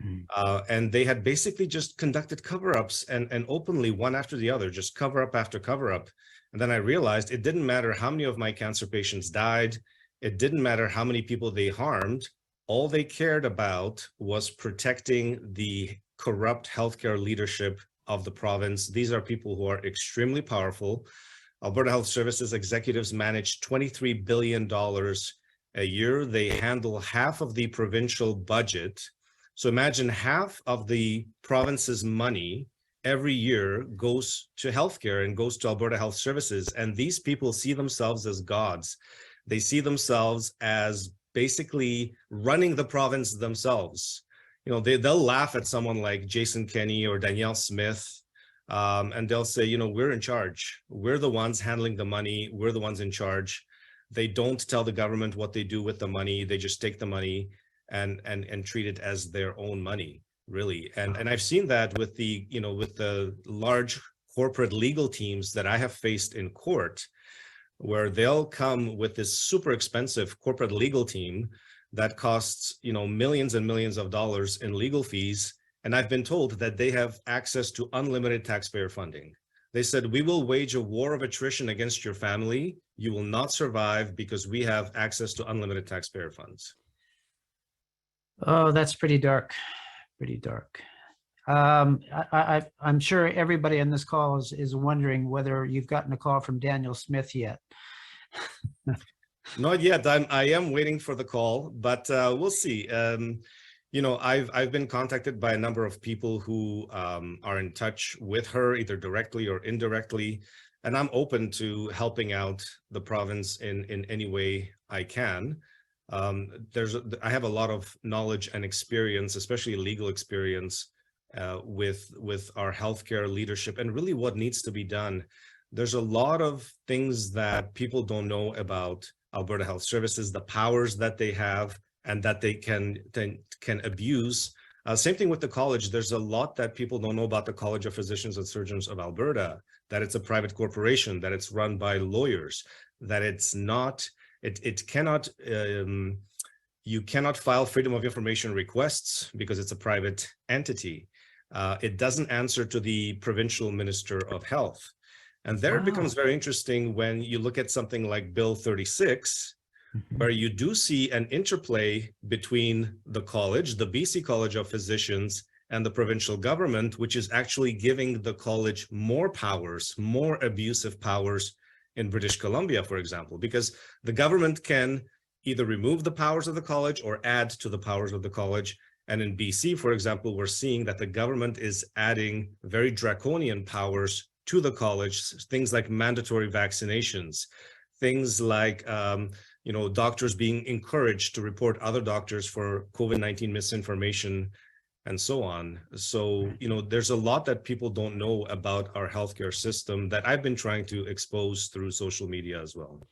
Mm. And they had basically just conducted cover-ups and openly, one after the other, just cover up after cover up. And then I realized it didn't matter how many of my cancer patients died. It didn't matter how many people they harmed. All they cared about was protecting the corrupt healthcare leadership of the province. These are people who are extremely powerful. Alberta Health Services executives manage $23 billion a year. They handle half of the provincial budget. So imagine half of the province's money every year goes to healthcare and goes to Alberta Health Services. And these people see themselves as gods. They see themselves as basically running the province themselves. You know, they'll laugh at someone like Jason Kenney or Danielle Smith, and they'll say, you know, we're in charge. We're the ones handling the money. We're the ones in charge. They don't tell the government what they do with the money. They just take the money and treat it as their own money, really. And I've seen that with the, you know, with the large corporate legal teams that I have faced in court, where they'll come with this super expensive corporate legal team that costs, you know, millions and millions of dollars in legal fees. And I've been told that they have access to unlimited taxpayer funding. They said, we will wage a war of attrition against your family. You will not survive because we have access to unlimited taxpayer funds. Oh, that's pretty dark, pretty dark. I'm sure everybody on this call is wondering whether you've gotten a call from Danielle Smith yet. Not yet. I am waiting for the call, but we'll see. You know, I've been contacted by a number of people who are in touch with her, either directly or indirectly, and I'm open to helping out the province in any way I can. I have a lot of knowledge and experience, especially legal experience, with our healthcare leadership and really what needs to be done. There's a lot of things that people don't know about Alberta Health Services, the powers that they have and that they can abuse. Same thing with the college. There's a lot that people don't know about the College of Physicians and Surgeons of Alberta, that it's a private corporation, that it's run by lawyers, that it's not, it cannot, you cannot file freedom of information requests because it's a private entity. It doesn't answer to the provincial minister of health. And there it becomes very interesting when you look at something like Bill 36, where you do see an interplay between the college, the BC College of Physicians, and the provincial government, which is actually giving the college more powers, more abusive powers in British Columbia, for example, because the government can either remove the powers of the college or add to the powers of the college. And in BC, for example, we're seeing that the government is adding very draconian powers to the college, things like mandatory vaccinations, things like you know, doctors being encouraged to report other doctors for COVID-19 misinformation and so on. So, you know, there's a lot that people don't know about our healthcare system that I've been trying to expose through social media as well.